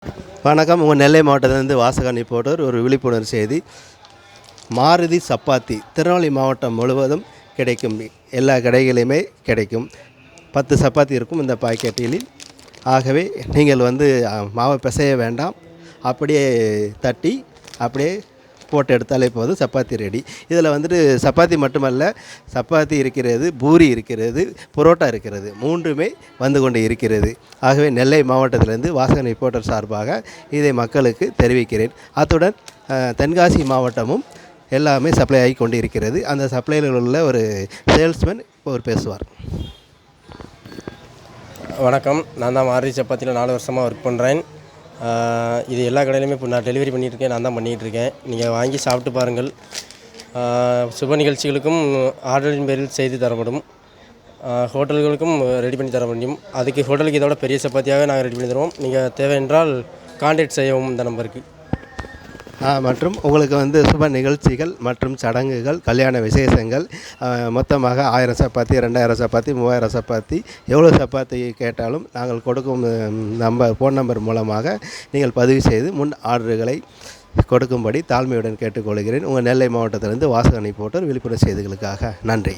வணக்கம். உங்கள் நெல்லை மாவட்டத்திலேருந்து வாசகன் ரிப்போர்ட்டர். ஒரு விழிப்புணர்வு செய்தி. மாருதி சப்பாத்தி திருநெல்வேலி மாவட்டம் முழுவதும் கிடைக்கும். எல்லா கடைகளிலுமே கிடைக்கும். 10 சப்பாத்தி இருக்கும் இந்த பாக்கெட்டில். ஆகவே நீங்கள் மாவை பிசைய வேண்டாம், அப்படியே தட்டி அப்படியே போட்டு எடுத்தாலே போதும், சப்பாத்தி ரெடி. இதில் சப்பாத்தி மட்டுமல்ல, சப்பாத்தி இருக்கிறது, பூரி இருக்கிறது, புரோட்டா இருக்கிறது, மூன்றுமே வந்து கொண்டு இருக்கிறது. ஆகவே நெல்லை மாவட்டத்திலிருந்து வாசகன் ரிப்போர்ட்டர் சார்பாக இதை மக்களுக்கு தெரிவிக்கிறேன். அத்துடன் தென்காசி மாவட்டமும் எல்லாமே சப்ளை ஆகி கொண்டு இருக்கிறது. அந்த சப்ளையில் உள்ள ஒரு சேல்ஸ்மேன் இப்போ பேசுவார். வணக்கம். நான் தான் மாருதி சப்பாத்தியில் 4 வருஷமாக ஒர்க் பண்ணுறேன். இது எல்லா கடையிலுமே இப்போ நான் டெலிவரி பண்ணிகிட்ருக்கேன். நான் தான் பண்ணிகிட்ருக்கேன். நீங்கள் வாங்கி சாப்பிட்டு பாருங்கள். சுப நிகழ்ச்சிகளுக்கும் ஆர்டரின் பேரில் செய்து தரப்படும். ஹோட்டல்களுக்கும் ரெடி பண்ணி தர முடியும். அதுக்கு ஹோட்டலுக்கு இதோட பெரிய சப்பாத்தியாக நாங்கள் ரெடி பண்ணி தருவோம். நீங்கள் தேவை என்றால் கான்டாக்ட் செய்யவும் இந்த நம்பருக்கு. மற்றும் உங்களுக்கு சுப நிகழ்ச்சிகள் மற்றும் சடங்குகள், கல்யாண விசேஷங்கள், மொத்தமாக 1000 சப்பாத்தி, 2000 சப்பாத்தி, 3000 சப்பாத்தி, எவ்வளோ சப்பாத்தி கேட்டாலும் நாங்கள் கொடுக்கும் ஃபோன் நம்பர் மூலமாக நீங்கள் பதிவு செய்து முன் ஆர்டர்களை கொடுக்கும்படி தாழ்மையுடன் கேட்டுக்கொள்கிறேன். உங்கள் நெல்லை மாவட்டத்திலிருந்து வாசகன் ரிப்போர்ட்டர், விழிப்புணர்வு செய்திகளுக்காக. நன்றி.